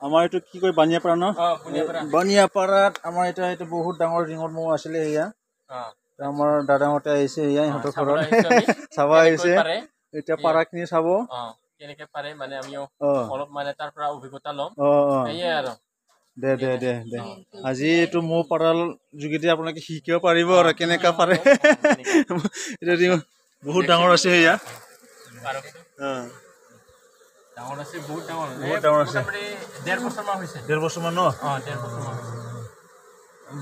আমাৰ এইটো কি কয় বানিয়াপাৰা ন বানিয়াপাৰাত আমাৰ এটা বহুত ডাঙৰ ৰিঙৰ মৌ আছিলে এয়া আমাৰ দাদাহঁতে আহিছে এয়া ইহঁতৰ ঘৰত চাব আহিছে এতিয়া পাৰাখিনি চাব কেনেকে পাৰে মানে আমিও অলপ মানে তাৰ পৰা অভিজ্ঞতা ল'ম এয়াই আৰু দে আজি এইটো মৌ পাৰাল যোগেদি আপোনালোকে শিকিব পাৰিব আৰু কেনেকা পাৰে এতিয়া ৰিং বহুত ডাঙৰ আছে এয়া ডাঙৰ আছে বহুত ডাঙৰ আছে 1.5 বছৰমান হৈছে 1.5 বছৰমান ন 1.5 বছৰমান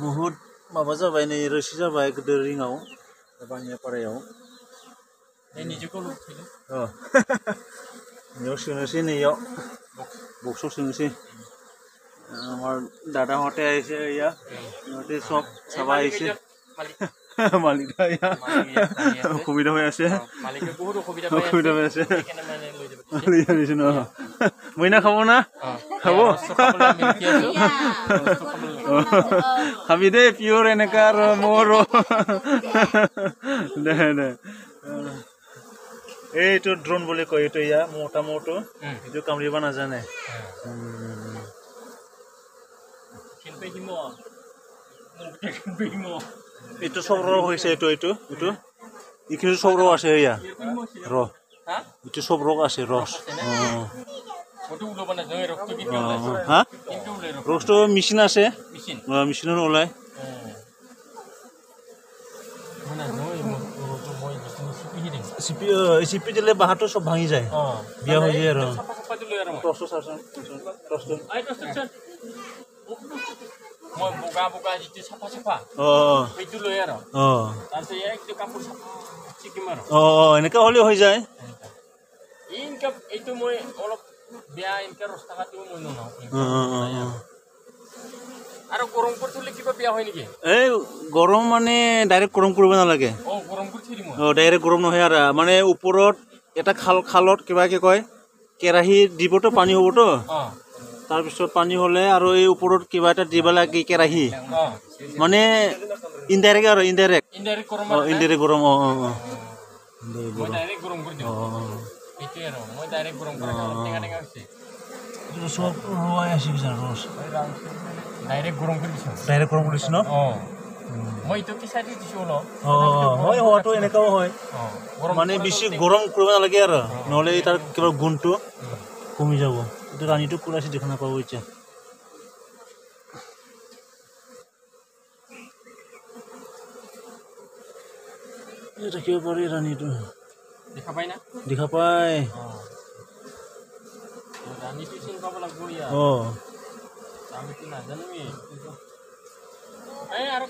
বহুত माबा जाबाय नै रोसि जाबाय गोदो रिङाव बानियापारायाव निजेखौ लुबैयो बेयाव सोनोसै नैयाव बक्सआव सोनोसै আমাৰ দাদাহঁতে আহিছে এয়া ইহঁতে চব চাব আহিছে মালিক অসুবিধা হৈ আছে অসুবিধা হৈ আছে মইনা খাব না খাব খাবি দেই পিয়ৰ এনেকা আৰু মোৰ দে এইটো ড্ৰোন বুলি কয় এইটো ইয়া মোটা মৌটো এইটো কামুৰিব নাজানে এইটো চব ৰস হৈছে এইটো এইখিনি চব ৰস আছে এয়া ৰস এইটো চব ৰস আছে ৰস ৰসটো মেচিন আছে মেচিনত ওলাই চিপি দিলে বাহাটো চব ভাঙি যায় বিয়া হৈ যায় আৰু মই বগা যিটো চাফা সেইটো লৈ আৰু তাৰপিছত একদম কাপোৰ চিকিম আৰু এনেকা হ'লেও হৈ যায় এইটো মই অলপ বেয়া এনেকা ৰস্তাটো মই নলওঁ আৰু গৰম কৰি থলে কিবা বেয়া হয় নেকি এই গৰম মানে ডাইৰেক্ট গৰম কৰিব নালাগে গৰম কৰি থৈ দিম ডাইৰেক্ট গৰম নহয় আৰু মানে ওপৰত এটা খালত কিবা কি কয় কেৰাহী দিবতো পানী হ'বতো তাৰপিছত পানী হ'লে আৰু এই ওপৰত কিবা এটা দিব লাগে কেৰাহী মানে ইনডাইৰেক্ট আৰু ইনডাইৰেক্ট গৰম চব ৰৱাই আছে ৰস ডাইৰেক্ট গৰম কৰিছে ন মই এইটো কি চাই দিছো হয় হোৱাটো এনেকাও হয় মানে বেছি গৰম কৰিব নালাগে আৰু নহ'লে তাৰ কিবা গুণটো কমি যাব এইটো ৰাণীটো পুৰাইছে দেখা নাপাব এতিয়া ৰাখিব পাৰি ৰাণীটো দেখা পায় ৰাণীটো চিনি পাব লাগিব আমিতো নাজানোৱেই আৰু